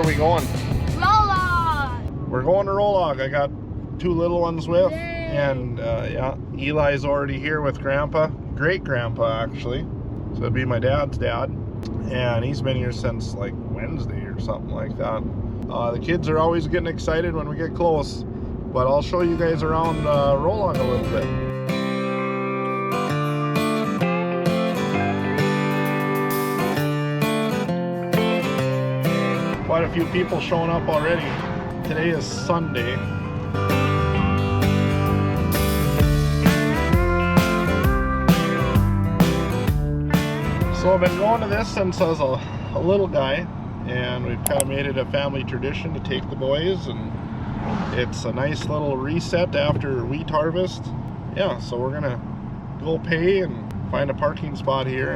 are we going? Roll-log! We're going to Roseau. I got 2 little ones with. Yay. And yeah, Eli's already here with Grandpa. Great Grandpa, actually. So it'd be my dad's dad. And he's been here since like Wednesday or something like that. The kids are always getting excited when we get close. But I'll show you guys around Roseau a little bit. Quite a few people showing up already. Today is Sunday. So I've been going to this since I was a little guy, and we've kind of made it a family tradition to take the boys, and it's a nice little reset after wheat harvest. Yeah, so we're gonna go pay and find a parking spot here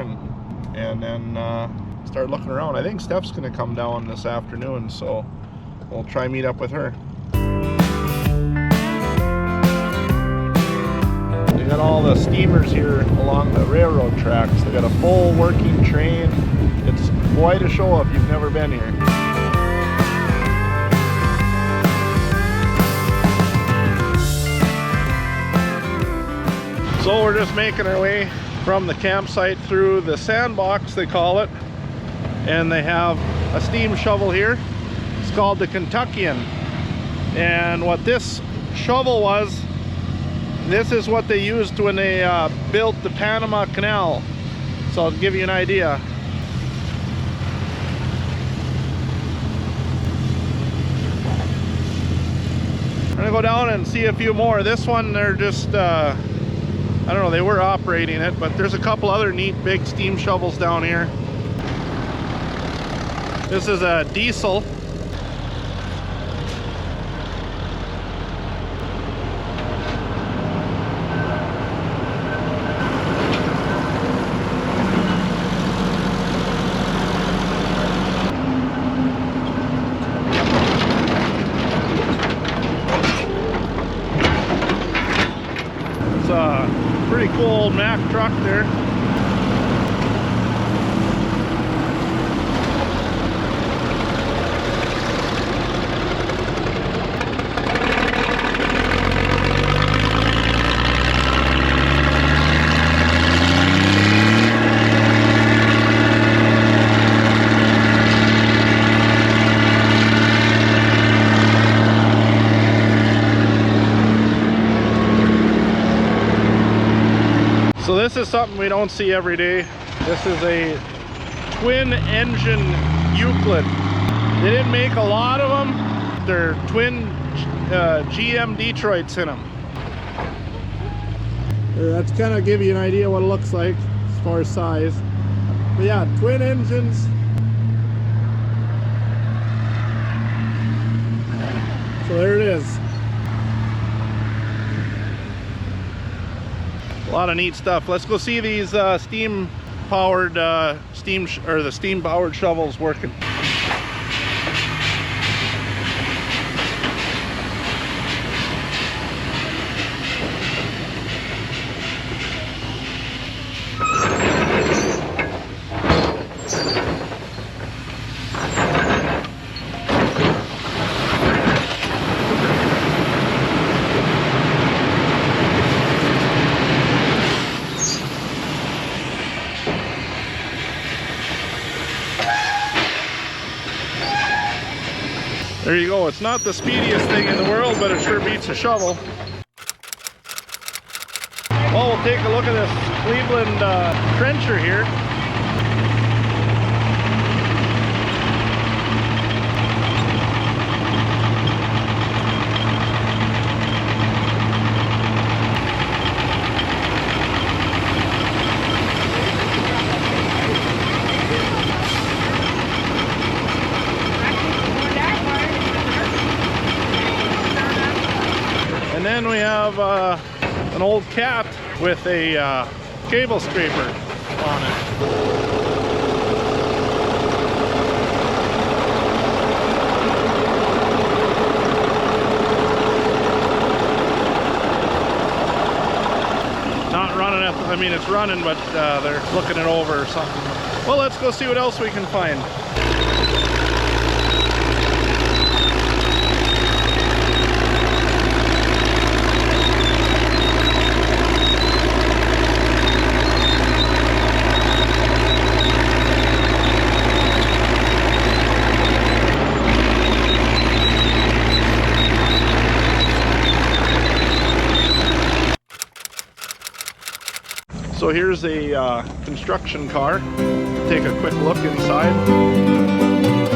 and then start looking around. I think Steph's gonna come down this afternoon, so we'll try meet up with her. They got all the steamers here along the railroad tracks. They got a full working train. It's quite a show if you've never been here. So we're just making our way from the campsite through the sandbox, they call it. And they have a steam shovel here. It's called the Kentuckian. And what this shovel was, this is what they used when they built the Panama Canal. So I'll give you an idea. I'm gonna go down and see a few more. This one, they're just, I don't know, they were operating it, but there's a couple other neat big steam shovels down here. This is a diesel. It's a pretty cool old Mack truck there. So this is something we don't see every day. This is a twin engine Euclid. They didn't make a lot of them. They're twin GM Detroits in them. That's kind of give you an idea what it looks like as far as size. But yeah, twin engines. So there it is. A lot of neat stuff. Let's go see these steam powered shovels working. There you go. It's not the speediest thing in the world, but it sure beats a shovel. Well, we'll take a look at this Cleveland trencher here. And then we have an old cat with a cable scraper on it. Not running at the, I mean it's running, but they're looking it over or something. Well, let's go see what else we can find. So here's a construction car. Take a quick look inside.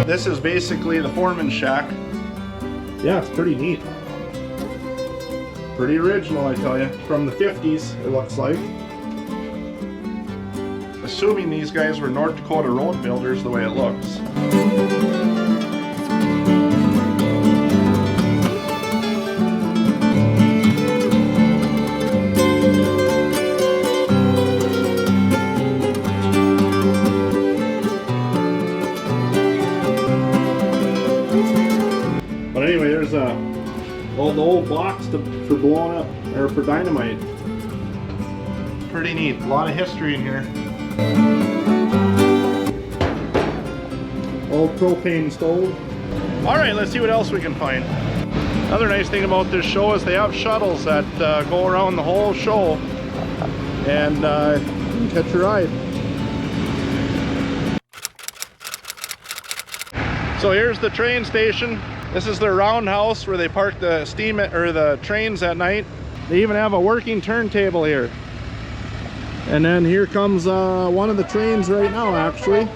This is basically the foreman's shack. Yeah, it's pretty neat. Pretty original, I tell you. From the 50s, it looks like. Assuming these guys were North Dakota road builders the way it looks. But anyway, there's the old box for blowing up, or for dynamite. Pretty neat. A lot of history in here. Old propane stove. Alright, let's see what else we can find. Another nice thing about this show is they have shuttles that go around the whole show and you can catch a ride. So here's the train station. This is their roundhouse where they park the the trains at night. They even have a working turntable here. And then here comes one of the trains right now, actually.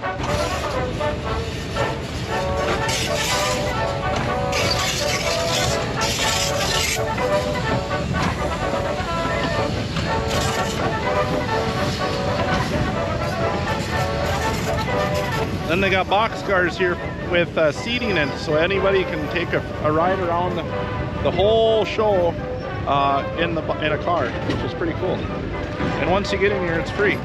Then they got boxcars here with seating in it, so anybody can take a ride around the whole show in a car, which is pretty cool. And once you get in here, it's free.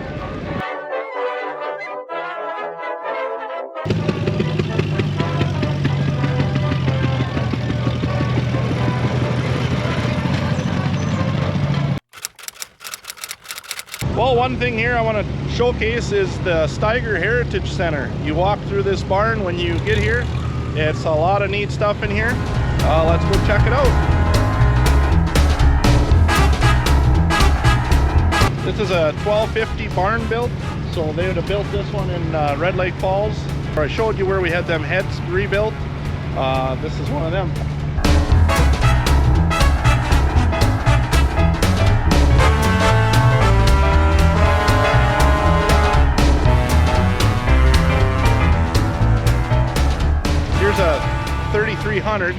Well, one thing here I want to showcase is the Steiger Heritage Center. You walk through this barn when you get here. It's a lot of neat stuff in here. Let's go check it out. This is a 1250 barn built, so they would have built this one in Red Lake Falls. I showed you where we had them heads rebuilt. This is one of them. Here's a 3300.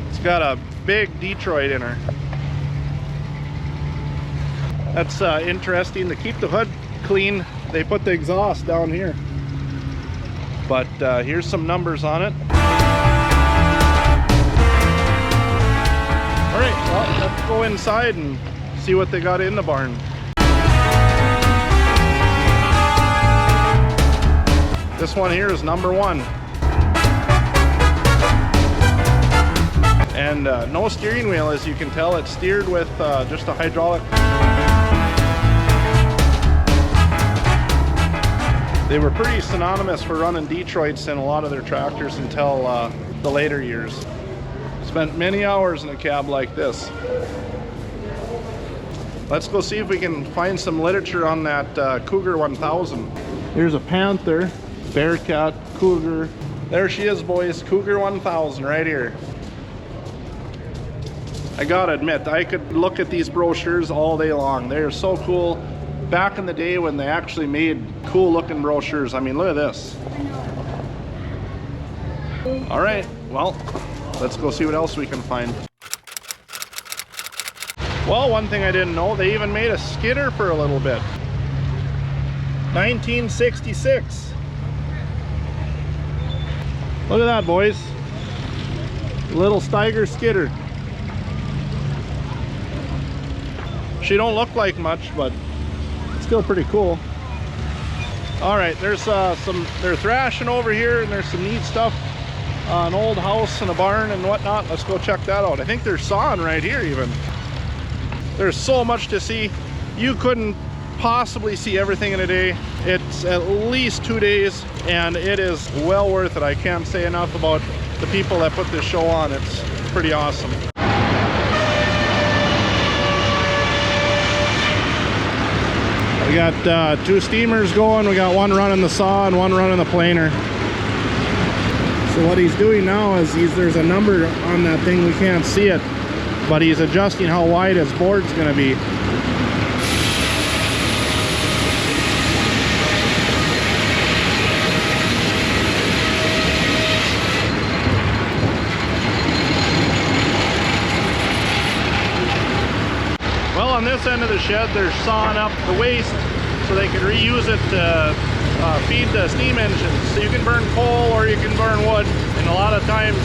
It's got a big Detroit in her. That's interesting. To keep the hood clean, they put the exhaust down here. But here's some numbers on it. Alright, well, let's go inside and see what they got in the barn. This one here is number 1. And no steering wheel, as you can tell. It's steered with just a hydraulic. They were pretty synonymous for running Detroits in a lot of their tractors until the later years. Spent many hours in a cab like this. Let's go see if we can find some literature on that Cougar 1000. Here's a Panther, Bearcat, Cougar. There she is, boys. Cougar 1000 right here. I gotta admit, I could look at these brochures all day long. They're so cool. Back in the day when they actually made cool looking brochures. I mean, look at this. All right, well, let's go see what else we can find. Well, one thing I didn't know, they even made a skidder for a little bit. 1966. Look at that, boys. Little Steiger skidder. She don't look like much, but still pretty cool. All right, there's they're thrashing over here, and there's some neat stuff. An old house and a barn and whatnot. Let's go check that out. I think they're sawing right here even. There's so much to see. You couldn't possibly see everything in a day. It's at least 2 days, and it is well worth it. I can't say enough about the people that put this show on. It's pretty awesome. We got 2 steamers going. We got one running the saw and one running the planer. So what he's doing now is there's a number on that thing, we can't see it, but he's adjusting how wide his board's going to be. this end of the shed, they're sawing up the waste so they can reuse it to feed the steam engines. So you can burn coal or you can burn wood. And a lot of times,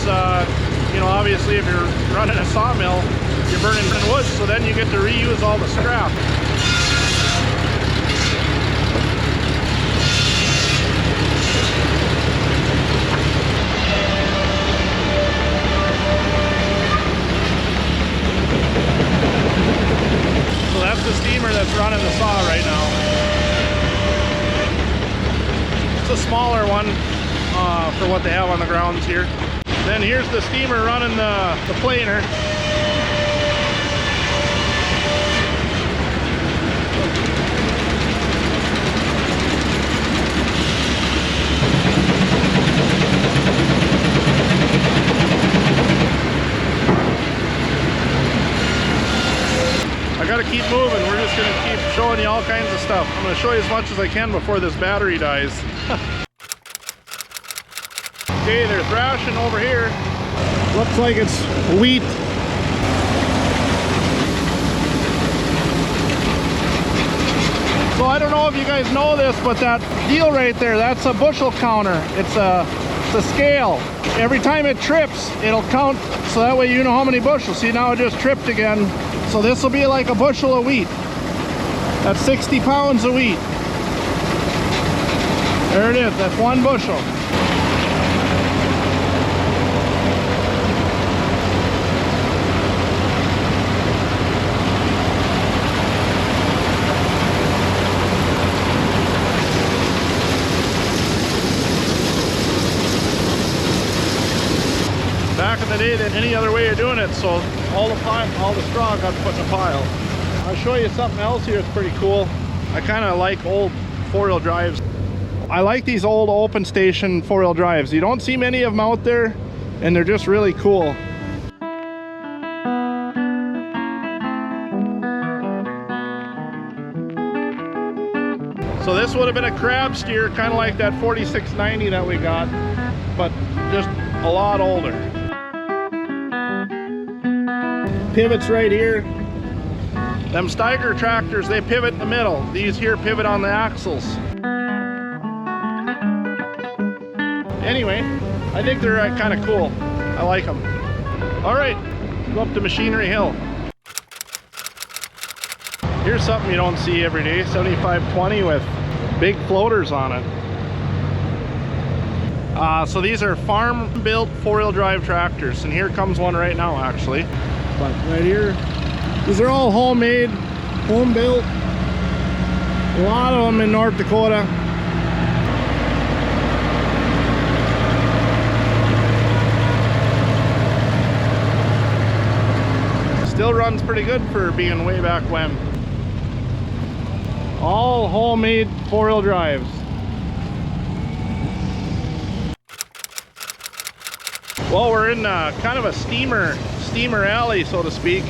you know, obviously if you're running a sawmill, you're burning wood, so then you get to reuse all the scrap. So that's the steamer that's running the saw right now. It's a smaller one for what they have on the grounds here. Then here's the steamer running the planer. I gotta keep moving. We're just gonna keep showing you all kinds of stuff. I'm gonna show you as much as I can before this battery dies. Okay, they're thrashing over here. Looks like it's wheat. So I don't know if you guys know this, but that deal right there, that's a bushel counter. It's a scale. Every time it trips, it'll count, so that way you know how many bushels. See, now it just tripped again. So this will be like a bushel of wheat. That's 60 pounds of wheat. There it is, that's 1 bushel. Back in the day, than any other way of doing it, so all the straw got put in a pile. I'll show you something else here that's pretty cool. I kind of like old 4-wheel drives. I like these old open station 4-wheel drives. You don't see many of them out there, and they're just really cool. So this would have been a crab steer, kind of like that 4690 that we got, but just a lot older. Pivots right here. Them Steiger tractors, they pivot in the middle. These here pivot on the axles. Anyway, I think they're kind of cool. I like them. All right, go up to Machinery Hill. Here's something you don't see every day, 7520 with big floaters on it. So these are farm-built 4-wheel drive tractors, and here comes one right now actually. But right here, these are all homemade, home-built. A lot of them in North Dakota. Still runs pretty good for being way back when. All homemade 4-wheel drives. Well, we're in kind of a steamer alley, so to speak.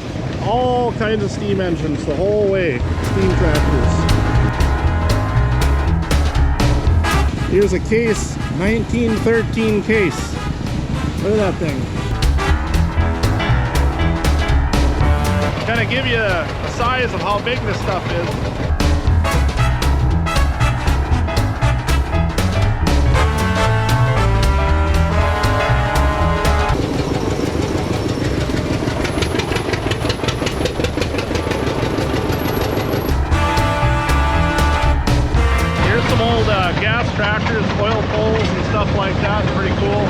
All kinds of steam engines the whole way. Steam tractors. Here's a case, 1913 case. Look at that thing. Kind of give you a size of how big this stuff is. Gas tractors, oil poles and stuff like that. Pretty cool.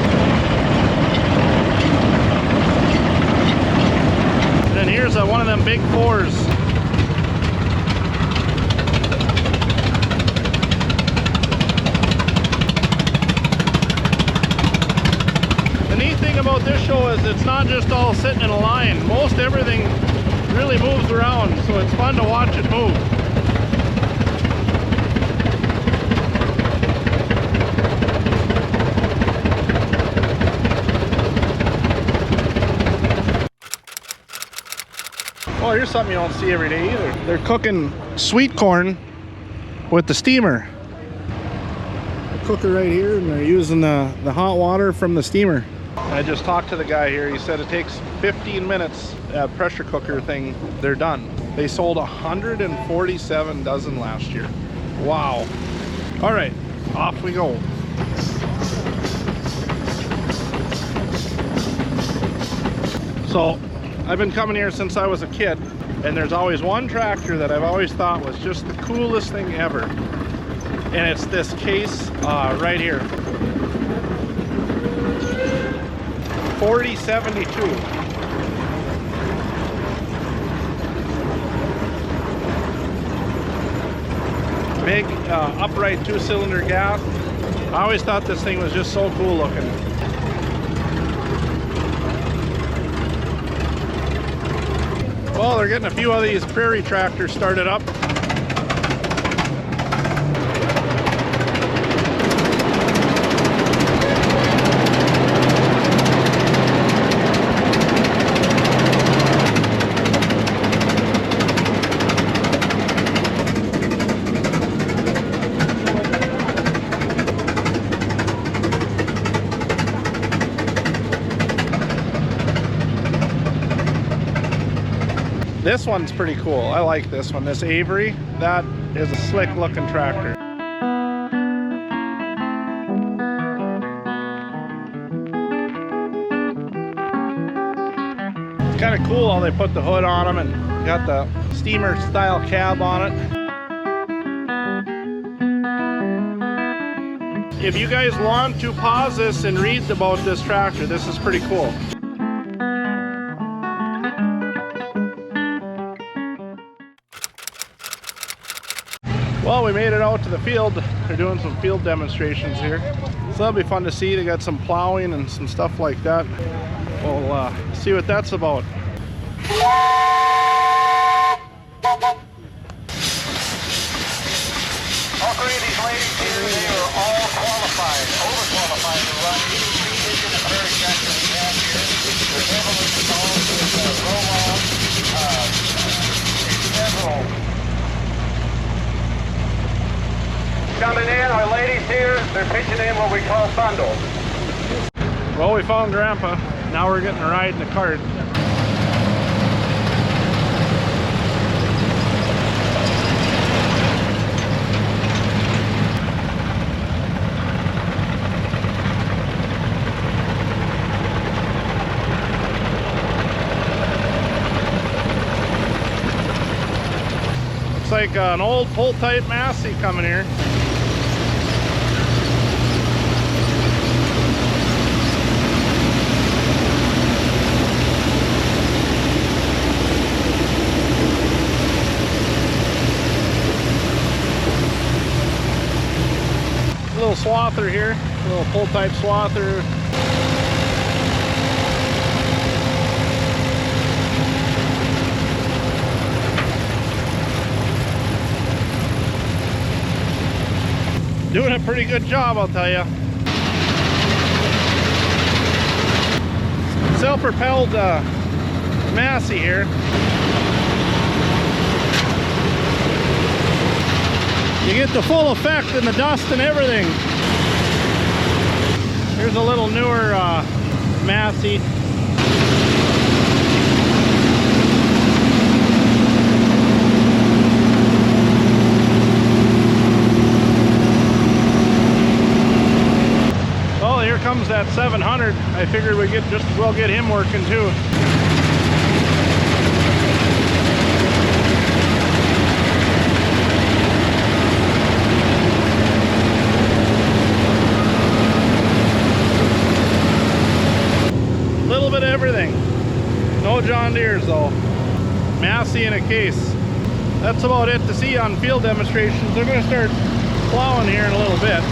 And then here's one of them big 4s. The neat thing about this show is it's not just all sitting in a line. Most everything really moves around, so it's fun to watch it move. Oh, here's something you don't see every day either. They're cooking sweet corn with the steamer. A cooker right here, and they're using the hot water from the steamer. I just talked to the guy here. He said it takes 15 minutes, pressure cooker thing, they're done. They sold 147 dozen last year. Wow. All right, off we go. So I've been coming here since I was a kid, and there's always one tractor that I've always thought was just the coolest thing ever. And it's this case right here. 4072. Big upright 2-cylinder gas. I always thought this thing was just so cool looking. Well, they're getting a few of these prairie tractors started up. This one's pretty cool. I like this one. This Avery, that is a slick looking tractor. It's kind of cool how they put the hood on them and got the steamer style cab on it. If you guys want to pause this and read about this tractor, this is pretty cool. Well, we made it out to the field. They're doing some field demonstrations here. So that'll be fun to see. They got some plowing and some stuff like that. We'll see what that's about. All three of these ladies here, they are all qualified, overqualified to run any speed in the prairie tractor we have here. They're heavily involved with roll-on, several. Coming in, our ladies here, they're pitching in what we call bundles. Well, we found Grandpa. Now we're getting a ride in the cart. Looks like an old pull-type Massey coming here. Little swather here, little pull-type swather. Doing a pretty good job, I'll tell you. Self-propelled Massey here. You get the full effect in the dust and everything. Here's a little newer Massey. Oh, here comes that 700. I figured we get just as well get him working too. Everything. No John Deere's though. Massey in a case. That's about it to see on field demonstrations. They're going to start plowing here in a little bit.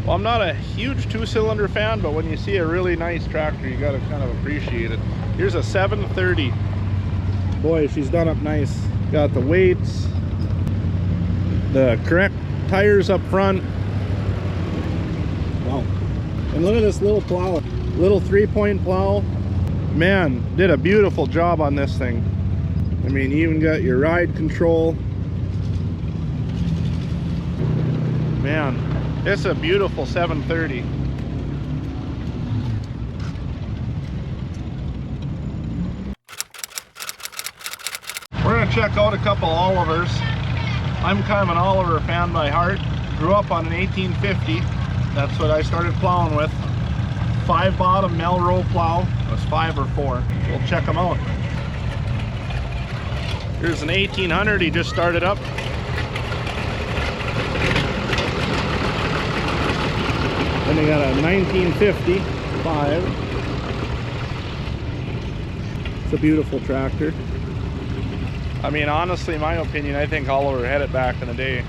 Well, I'm not a huge two-cylinder fan, but when you see a really nice tractor, you gotta kind of appreciate it. Here's a 730. Boy, she's done up nice. Got the weights, the correct tires up front. Wow. And look at this little plow, little 3-point plow. Man, did a beautiful job on this thing. I mean, you even got your ride control. Man, it's a beautiful 730. We're gonna check out a couple Olivers. I'm kind of an Oliver fan by heart. Grew up on an 1850. That's what I started plowing with. 5-bottom Melrow plow. It was 5 or 4. We'll check them out. Here's an 1800 he just started up. Then we got a 1950 5. It's a beautiful tractor. I mean, honestly, in my opinion, I think Oliver had it back in the day.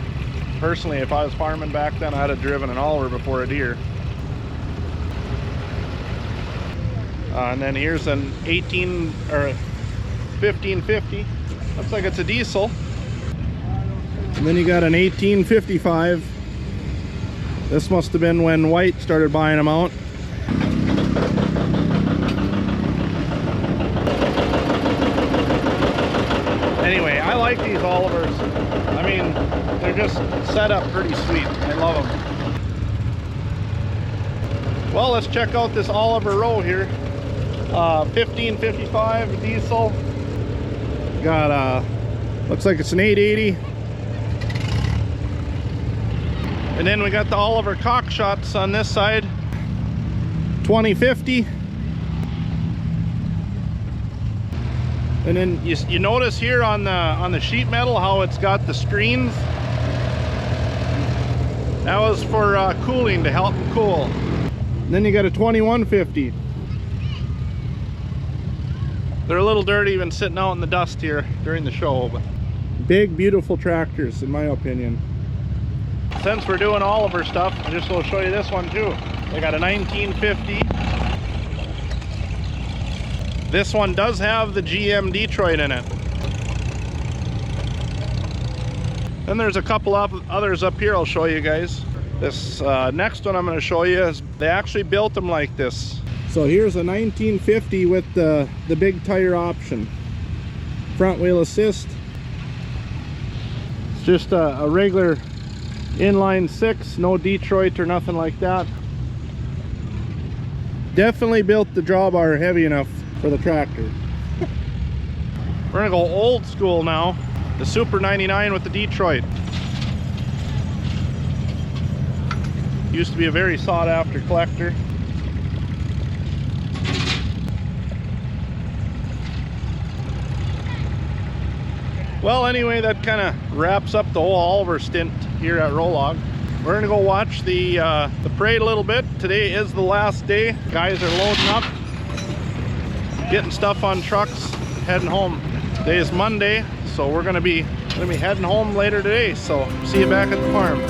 Personally, if I was farming back then, I'd have driven an Oliver before a Deere. And then here's an 1550. Looks like it's a diesel. And then you got an 1855. This must have been when White started buying them out. Anyway, I like these Olivers. I mean, they're just set up pretty sweet. I love them. Well, let's check out this Oliver row here. 1555 diesel. Got looks like it's an 880. And then we got the Oliver cock shots on this side. 2050. And then you notice here on the sheet metal how it's got the screens. That was for cooling, to help them cool. And then you got a 2150. They're a little dirty even sitting out in the dust here during the show, but big beautiful tractors in my opinion. Since we're doing Oliver stuff, I just will show you this one too. They got a 1950. This one does have the GM Detroit in it. Then there's a couple of others up here I'll show you guys. This next one I'm going to show you is they actually built them like this. So here's a 1950 with the big tire option. Front wheel assist. It's just a regular inline 6, no Detroit or nothing like that. Definitely built the drawbar heavy enough for the tractor. We're gonna go old school now. The Super 99 with the Detroit. Used to be a very sought after collector. Well, anyway, that kind of wraps up the whole Oliver stint here at Rolog. We're gonna go watch the parade a little bit. Today is the last day. Guys are loading up, getting stuff on trucks, heading home. Today is Monday, so we're gonna be heading home later today. So see you back at the farm.